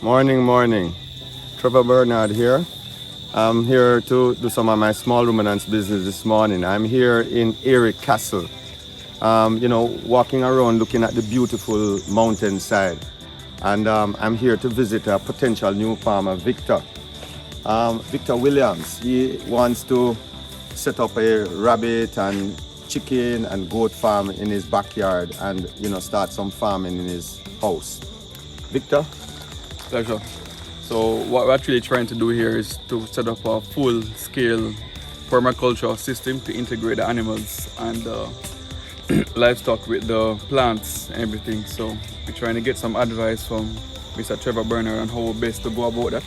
Morning. Trevor Bernard here. I'm here to do some of my small ruminants business this morning. I'm here in Erie Castle, walking around looking at the beautiful mountainside. And I'm here to visit a potential new farmer, Victor. Victor Williams. He wants to set up a rabbit and chicken and goat farm in his backyard and, start some farming in his house. Victor? Pleasure. So what we're actually trying to do here is to set up a full-scale permaculture system to integrate the animals and the livestock with the plants and everything. So we're trying to get some advice from Mr. Trevor Bernard on how best to go about that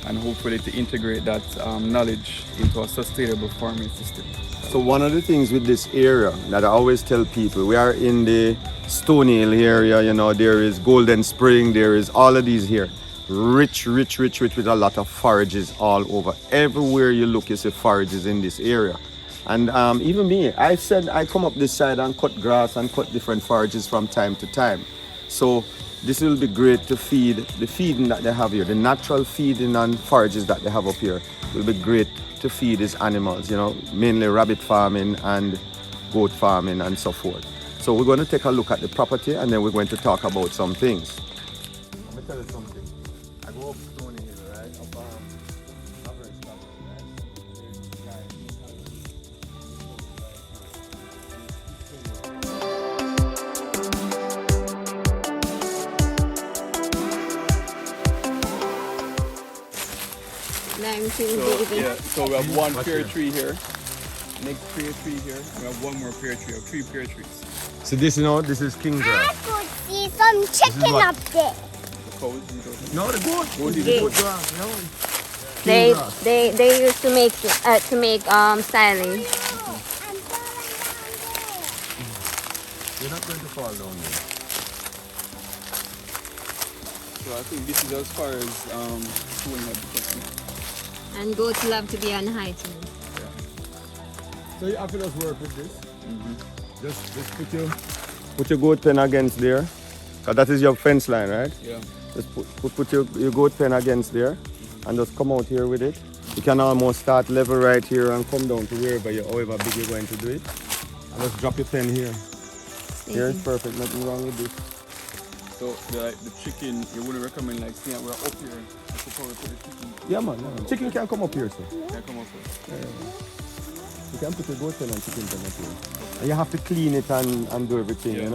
and hopefully to integrate that knowledge into a sustainable farming system. So one of the things with this area that I always tell people, we are in the Stony Hill area, there is Golden Spring, there is all of these here. Rich with a lot of forages all over. Everywhere you look, you see forages in this area. And even me, I said I come up this side and cut grass and cut different forages from time to time. So this will be great to feed the feeding that they have here. The natural feeding and forages that they have up here will be great to feed these animals, mainly rabbit farming and goat farming and so forth. So we're going to take a look at the property and then we're going to talk about some things. Let me tell you something. I go up Stony Hill, right? Up Livestock, So we have one pear tree here, next pear tree here, and we have one more pear tree, or 3 pear trees. So this is king grass. I could see some chicken up there. The cows, you don't No, the goat. the goat grass. No. They used to make silage. I'm falling down You're not going to fall down there. So I think this is as far as schooling had become. And goats love to be on height. So you have to just work with this. Just put your goat pen against there. Cause that is your fence line, right? Yeah. Just put your goat pen against there and just come out here with it. You can almost start level right here and come down to however big you're going to do it. And just drop your pen here. Here is perfect, nothing wrong with this. So the chicken, you wouldn't recommend seeing we're up here. I could probably put the chicken. Yeah man, chicken can come up here, sir. Can come up here. You can put your goat pen and chicken pen up here. And you have to clean it and do everything,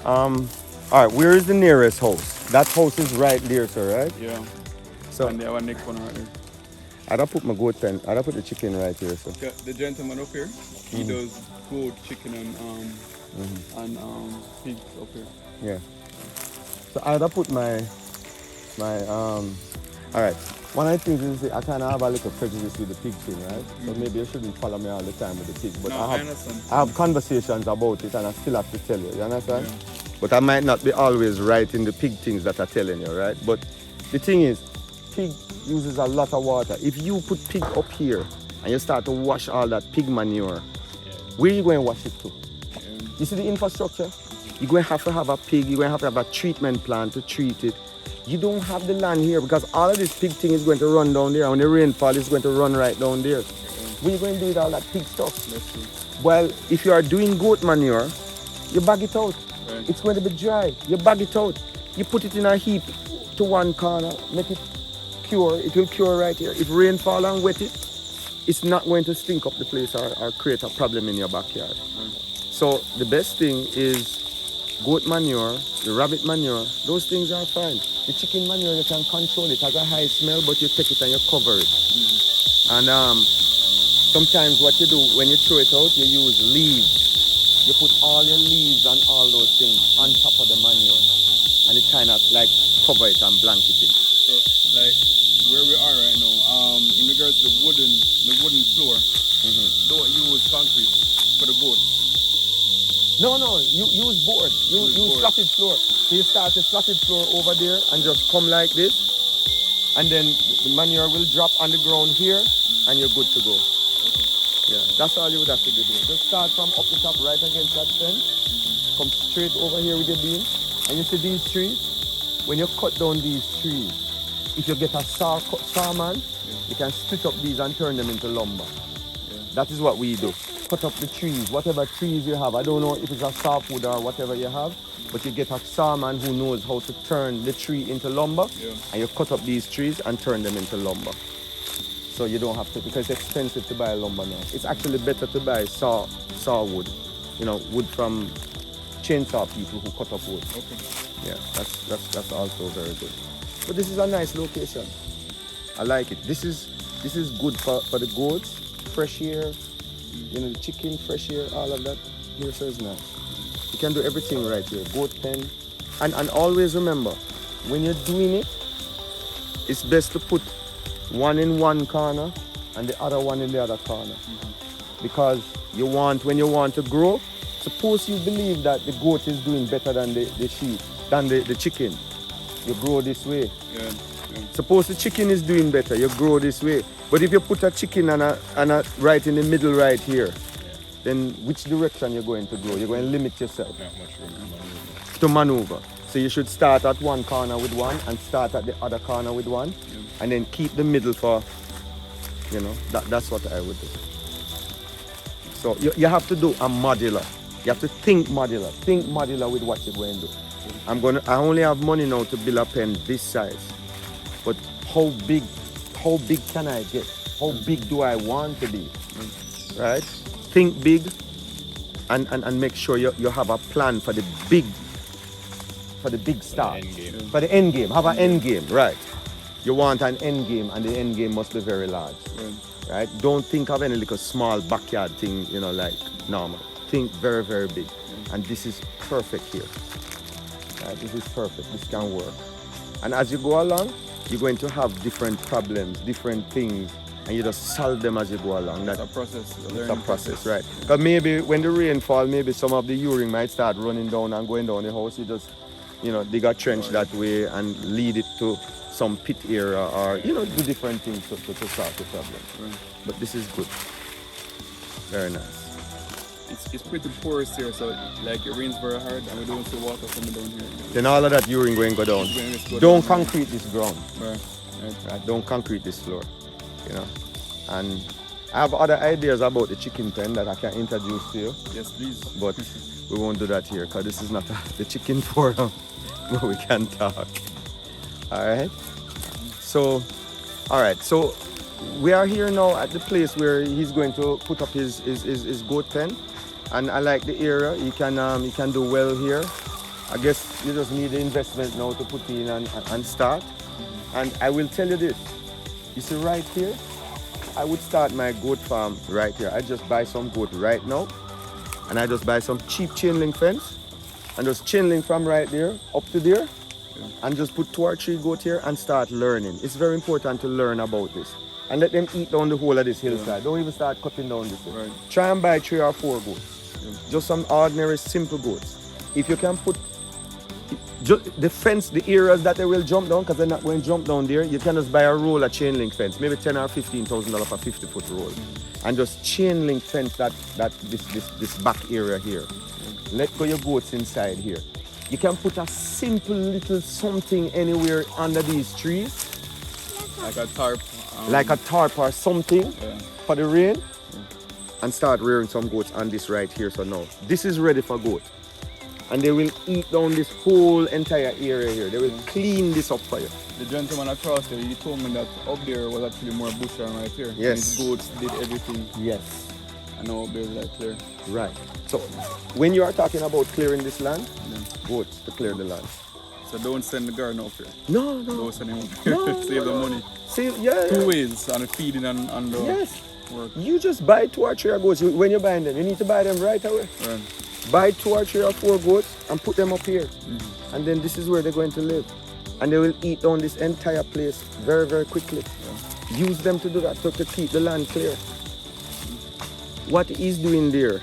Alright, where is the nearest house? That house is right there, sir, right? Yeah. So And they have a next one right there. I'd put my goat pen, I'd put the chicken right here, sir. The gentleman up here, he does goat, chicken, and pigs up here. Yeah. So I'd put my alright. One of the things is I kind of have a little prejudice with the pig thing, right? So maybe you shouldn't follow me all the time with the pig. But No, I understand. I have conversations about it and I still have to tell you understand? Yeah. But I might not be always right in the pig things that I'm telling you, right? But the thing is, pig uses a lot of water. If you put pig up here and you start to wash all that pig manure, where are you going to wash it to? You see the infrastructure? You're going to have a pig, you're going to have a treatment plant to treat it. You don't have the land here because all of this pig thing is going to run down there. And when the rainfall is going to run right down there. What are you going to do with all that pig stuff? That's true. Well, if you are doing goat manure, you bag it out. Right. It's going to be dry. You bag it out. You put it in a heap to one corner, make it cure. It will cure right here. If rain fall and wet it, it's not going to stink up the place or create a problem in your backyard. So the best thing is goat manure, the rabbit manure, those things are fine. The chicken manure, you can control it. It has a high smell, but you take it and you cover it. And sometimes what you do, when you throw it out, you use leaves. You put all your leaves and all those things on top of the manure. And it kind of cover it and blanket it. So where we are right now, in regards to the wooden floor, don't use concrete for the goats. No, you use board. You use flatted floor. So you start a flatted floor over there and just come like this. And then the manure will drop on the ground here and you're good to go. Yeah, that's all you would have to do here. Just start from up the top right against that fence. Come straight over here with your beam. And you see these trees? when you cut down these trees, if you get a sawman, you can split up these and turn them into lumber. That is what we do. Cut up the trees, whatever trees you have. I don't know if it's a softwood or whatever you have, but you get a sawman who knows how to turn the tree into lumber, and you cut up these trees and turn them into lumber. So you don't have to, because it's expensive to buy lumber now. It's actually better to buy sawwood, you know, wood from chainsaw people who cut up wood. Okay. Yeah, that's also very good. But this is a nice location. I like it. This is good for the goats, fresh air, you know, the chicken, fresh air, all of that. Here, so it's nice. You can do everything right here. Goat pen. And always remember, when you're doing it, it's best to put one in one corner and the other one in the other corner. Because when you want to grow, suppose you believe that the goat is doing better than the sheep, than the chicken, you grow this way. Yeah. Suppose the chicken is doing better, you grow this way. But if you put a chicken and a right in the middle right here, then which direction you're going to grow? You're going to limit yourself. Not much room To maneuver. So you should start at one corner with one and start at the other corner with one, and then keep the middle for, you know, that's what I would do. So you have to do a modular. You have to think modular. Think modular with what you're going to do. I only have money now to build a pen this size. But how big can I get? How big do I want to be? Right? Think big and make sure you have a plan for the big start. For the end game. Have an end game, right? You want an end game, and the end game must be very large. Right? Don't think of any little small backyard thing, you know, like normal. Think very, very big. And this is perfect here. Right? This is perfect. This can work. And as you go along, you're going to have different problems, different things, and you just solve them as you go along. It's a process. It's a process, right? Because maybe when the rain falls, maybe some of the urine might start running down and going down the house. You just, you know, dig a trench that way and lead it to some pit area, or, you know, do different things to solve the problem. But this is good. Very nice. It's pretty porous here, so like it rains very hard and we don't see water coming down here. Then all of that urine going to go down. Don't concrete this ground. Right? Don't concrete this floor. You know. And I have other ideas about the chicken pen that I can introduce to you. Yes, please. But we won't do that here because this is not the chicken forum where we can talk. Alright? So, alright, so we are here now at the place where he's going to put up his goat pen. And I like the area. He can do well here. I guess you just need the investment now to put in and start. And I will tell you this. You see right here, I would start my goat farm right here. I just buy some goat right now. And I just buy some cheap chain link fence. And just chain link from right there up to there. And just put 2 or 3 goat here and start learning. It's very important to learn about this. And let them eat down the whole of this hillside. Don't even start cutting down this. Right. Try and buy 3 or 4 goats. Just some ordinary simple goats. If you can put the fence, the areas that they will jump down, because they're not going to jump down there, you can just buy a roll of chain link fence, maybe $10,000 or $15,000 for 50-foot roll, and just chain link fence this back area here. Let go your goats inside here. You can put a simple little something anywhere under these trees, like a tarp. like a tarp or something for the rain, and start rearing some goats on this right here. So now this is ready for goat, and they will eat down this whole entire area here. They will clean this up for you. The gentleman across there, he told me that up there was actually more bush than right here. Yes. And his goats did everything. Yes. I know up there is like clear. Right. So when you are talking about clearing this land, goats to clear the land. So don't send the garden up here. No. Don't send him up here. No, Save the money. Save, yeah. 2 ways, on the feeding and the Yes. work. You just buy 2 or 3 goats. When you're buying them, you need to buy them right away. Right. Buy 2 or 3 or 4 goats and put them up here. And then this is where they're going to live. And they will eat down this entire place very, very quickly. Use them to do that, to keep the land clear. What he's doing there,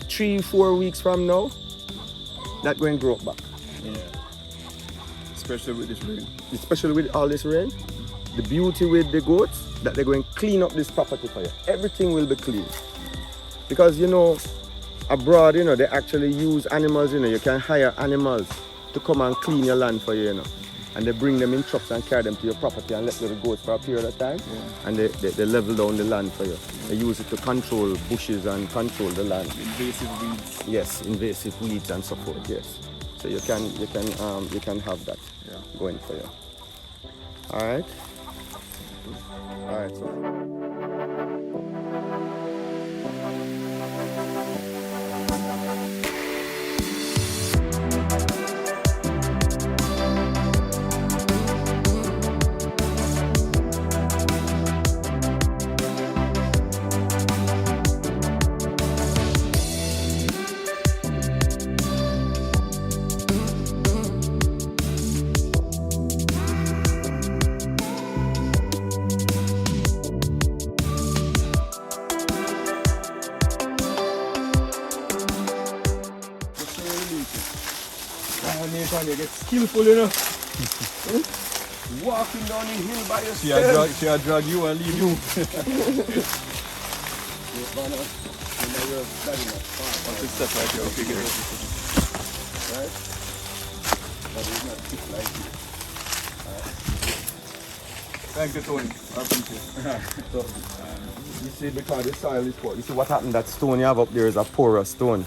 3-4 weeks from now, that going to grow back. Yeah. Especially with this rain. Especially with all this rain. The beauty with the goats, that they're going to clean up this property for you. Everything will be clean. Because, you know, abroad, you know, they actually use animals, you know, you can hire animals to come and clean your land for you, you know. And they bring them in trucks and carry them to your property and let them go for a period of time. Yeah. And they level down the land for you. They use it to control bushes and control the land. Invasive weeds. Yes, invasive weeds and so forth. Yes. So you can have that going for you. All right. All right. So. You get skillful, you know. Walking down the hill by yourself. She a drag you and leave you. What's the step right here? Okay, get it. Right? But it's not thick like this. Thank you, Tony. I appreciate it. So, you see, because the soil is poor. You see what happened? That stone you have up there is a porous stone.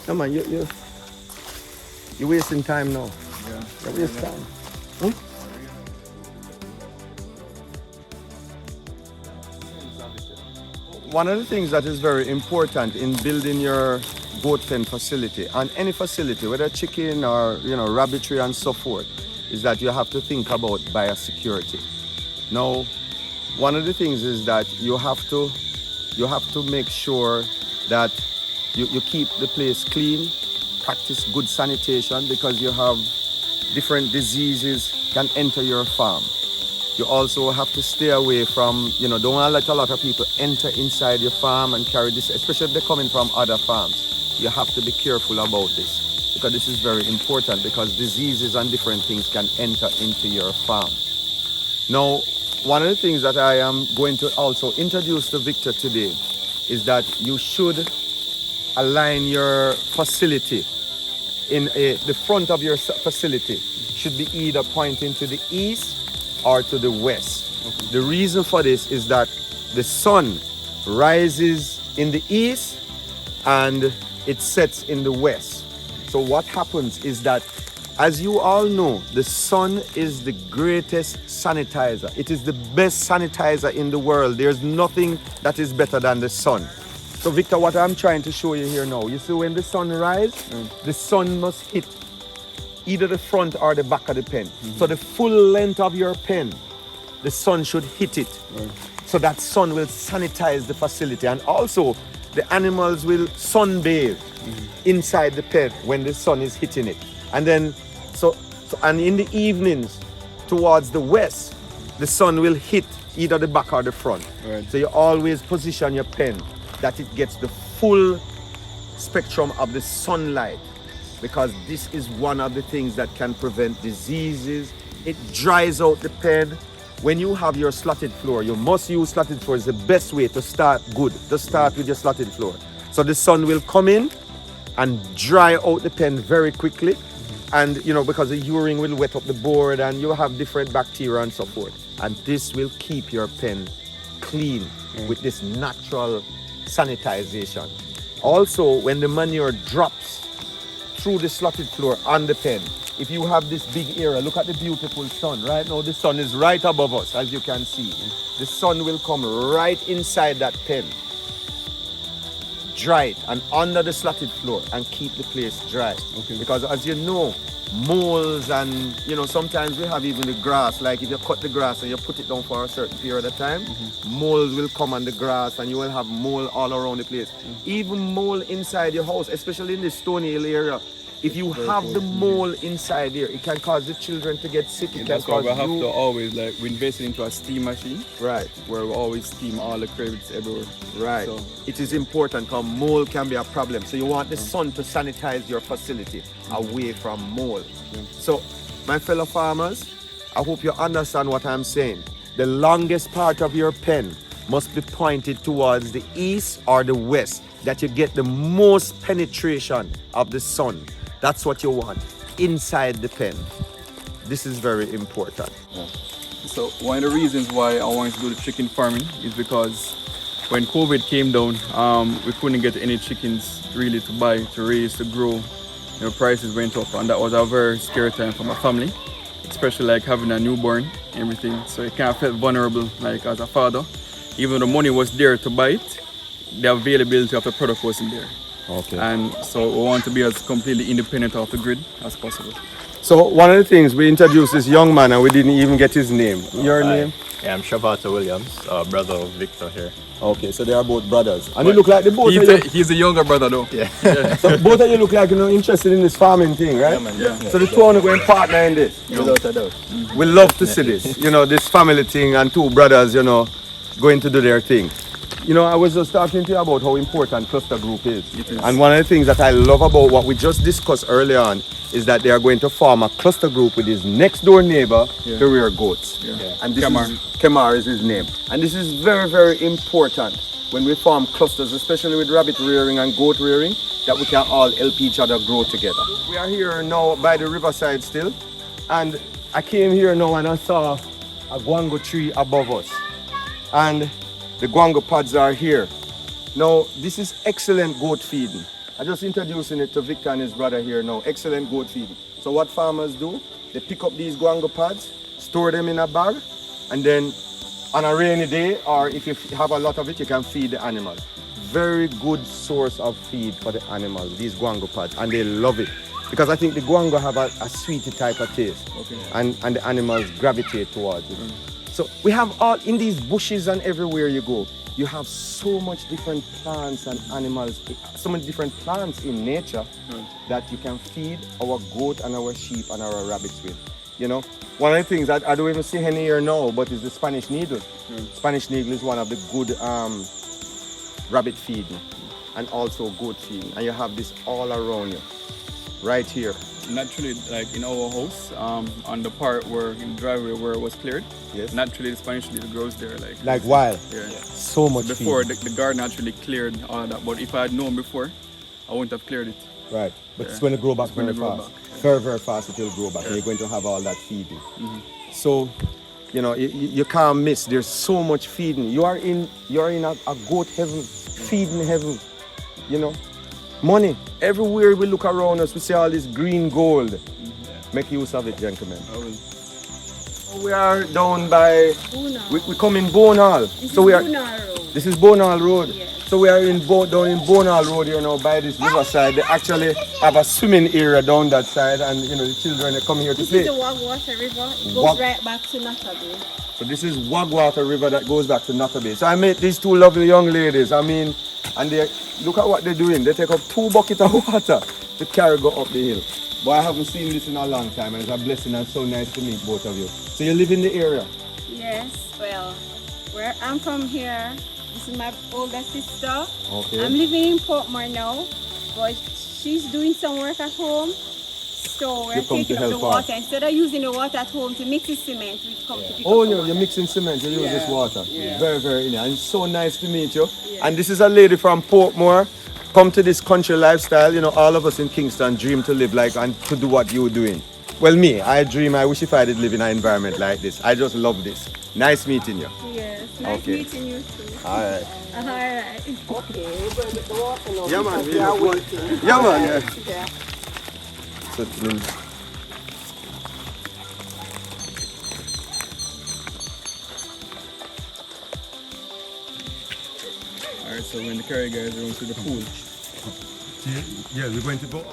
No man, you're wasting time now. Yeah. You're wasting time. One of the things that is very important in building your goat pen facility and any facility, whether chicken or rabbitry and so forth, is that you have to think about biosecurity. Now, one of the things is that you have to make sure that you keep the place clean. Practice good sanitation because you have different diseases can enter your farm. You also have to stay away from, don't want to let a lot of people enter inside your farm and carry this, especially if they're coming from other farms. You have to be careful about this because this is very important because diseases and different things can enter into your farm. Now, one of the things that I am going to also introduce to Victor today is that you should align your facility the front of your facility should be either pointing to the east or to the west. Okay. The reason for this is that the sun rises in the east and it sets in the west. So what happens is that, as you all know, the sun is the greatest sanitizer. It is the best sanitizer in the world. There's nothing that is better than the sun. So Victor, what I'm trying to show you here now, you see when the sun rises, the sun must hit either the front or the back of the pen. So the full length of your pen, the sun should hit it. So that sun will sanitize the facility. And also, the animals will sunbathe inside the pen when the sun is hitting it. And then, and in the evenings, towards the west, the sun will hit either the back or the front. Right. So you always position your pen that it gets the full spectrum of the sunlight, because this is one of the things that can prevent diseases. It dries out the pen. When you have your slotted floor, you must use slotted floor. It's the best way to start good, to start with your slotted floor. So the sun will come in and dry out the pen very quickly. And because the urine will wet up the board and you have different bacteria and so forth. And this will keep your pen clean with this natural sanitization. Also, when the manure drops through the slotted floor on the pen, if you have this big area, look at the beautiful sun. Right now the sun is right above us, as you can see. The sun will come right inside that pen, dry it, and under the slotted floor, and keep the place dry. Okay. Because as you know, moles and sometimes we have even the grass, like if you cut the grass and you put it down for a certain period of time, moles will come on the grass and you will have mole all around the place. Even mole inside your house, especially in the Stony Hill area. If you have the mole inside there, it can cause the children to get sick. It can That's why cause we have to always, we invested into a steam machine. Right. Where we always steam all the cravings everywhere. Right. So it is important because mole can be a problem. So you want the sun to sanitize your facility away from mole. So, my fellow farmers, I hope you understand what I'm saying. The longest part of your pen must be pointed towards the east or the west, that you get the most penetration of the sun. That's what you want. inside the pen. This is very important. So one of the reasons why I wanted to do the chicken farming is because when COVID came down, we couldn't get any chickens really to buy, to raise, to grow. You know, prices went up, and that was a very scary time for my family, especially like having a newborn and everything. So it kind of felt vulnerable, like as a father. Even though the money was there to buy it, the availability of the product wasn't there. Okay. And so we want to be as completely independent of the grid as possible. So one of the things, we introduced this young man and we didn't even get his name. Your name? Yeah, I'm Trevor Williams, brother of Victor here. Okay, so they are both brothers. And you look like the both of you. He's the younger brother though. Yeah. So both of you look like, you know, interested in this farming thing, right? Yeah, man, definitely. So the two are going partner in this. Without a doubt. We love to see this, you know, this family thing and two brothers, you know, going to do their thing. You know, I was just talking to you about how important cluster group is. It is. And one of the things that I love about what we just discussed earlier on is that they are going to form a cluster group with his next door neighbor, the rear goats. Yeah. And this Kemar. Kemar is his name. And this is very, very important when we form clusters, especially with rabbit rearing and goat rearing, that we can all help each other grow together. We are here now by the riverside still, and I came here now and I saw a guango tree above us. And the guango pods are here. Now, this is excellent goat feeding. I'm just introducing it to Victor and his brother here now. Excellent goat feeding. So what farmers do, they pick up these guango pods, store them in a bag, and then on a rainy day, or if you have a lot of it, you can feed the animals. Very good source of feed for the animals, these guango pods, and they love it. Because I think the guango have a sweetie type of taste, and the animals gravitate towards it. So we have all, in these bushes and everywhere you go, you have so much different plants and animals, so many different plants in nature that you can feed our goat and our sheep and our rabbits with. You know, one of the things that I don't even see any here now, but is the Spanish needle. Spanish needle is one of the good rabbit feeding and also goat feeding. And you have this all around you, right here. Naturally, like in our house, on the part where in the driveway where it was cleared, Yes. naturally the Spanish needle grows there. Like wild. Yeah. So much Before feed. the garden actually cleared all of that, but if I had known before, I wouldn't have cleared it. Right, but Yeah. it's going to grow back It's gonna very grow fast. back, yeah. Very, very fast it will grow back, and you're going to have all that feeding. So, you know, you can't miss. There's so much feeding. You're in a goat heaven, feeding heaven. You know, money everywhere we look around us, we see all this green gold. Make use of it, gentlemen. I will. We are down by. We come in Bonal. So we are. This is Bonal Road. So we are down in Bonal Road here now by this riverside. They actually have a swimming area down that side, and you know the children they come here to This play. is the Wagwater River. It goes Wag- right back to Nutter Bay. So this is Wagwater River that goes back to Nutter Bay. So I met these two lovely young ladies. I mean, and they look at what they're doing. They take up 2 buckets of water to carry go up the hill. But I haven't seen this in a long time, and it's a blessing and so nice to meet both of you. So you live in the area? Yes, well, where I'm from here, this is my older sister. Okay. I'm living in Portmore now, but she's doing some work at home. So we're You come taking to up the help her. water. Instead of using the water at home to mix the cement, we come to pick Oh, up the you're water. mixing cement, you use Yeah, this water. yeah. Very, very nice. And it's so nice to meet you. And this is a lady from Portmore. Come to this country lifestyle. You know, all of us in Kingston dream to live like and to do what you're doing. Well, me, I dream, I wish if I did live in an environment like this. I just love this. Nice meeting you. Yes, nice Okay. meeting you too. All right. All right. Yeah, man. We look good. Yeah, man. Yeah. So, Alright, so when the carry guys are going to the pool. yeah, we're going to go.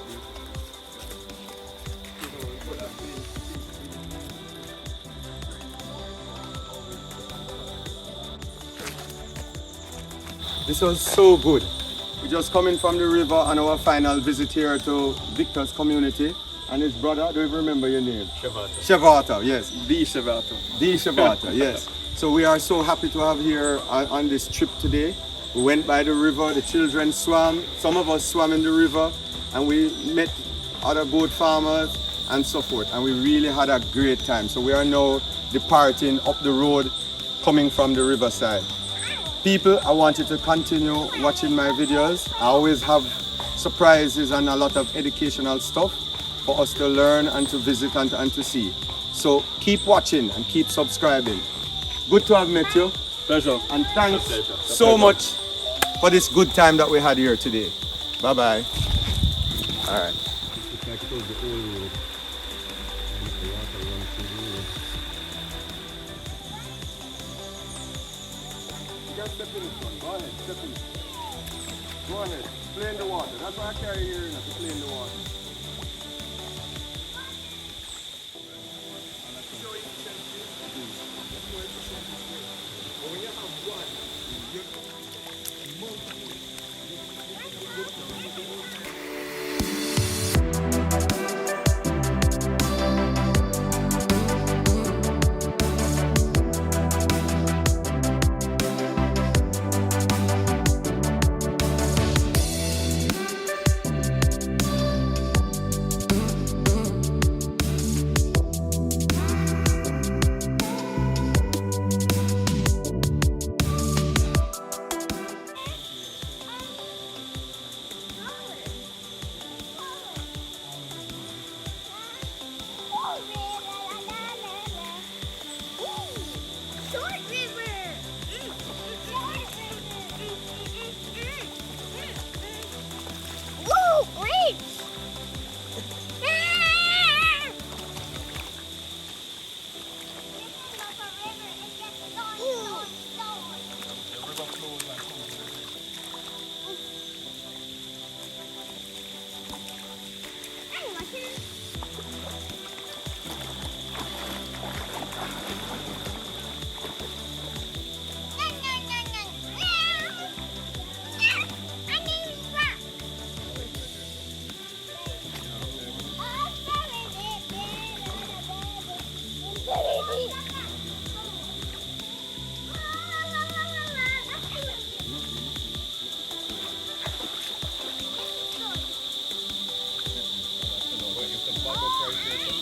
This was so good. We just coming from the river on our final visit here to Victor's community and his brother. I don't even remember your name. Shavata, yes. The Shavato. The Shavata, yes. So we are so happy to have here on this trip today. We went by the river, the children swam, some of us swam in the river, and we met other goat farmers and so forth. And we really had a great time. So we are now departing up the road, coming from the riverside. People, I want you to continue watching my videos. I always have surprises and a lot of educational stuff. for us to learn and to visit and to see. So keep watching and keep subscribing. Good to have met you. Pleasure. And thanks A pleasure. so much for this good time that we had here today. Bye-bye. All right. It's like it was the old road. And the water runs through the road. You guys step in this one. Go ahead, step in. Go ahead. Play in the water. That's why I carry you here, to play in the water. Short river. Woo, bridge. It's a bag of rice here.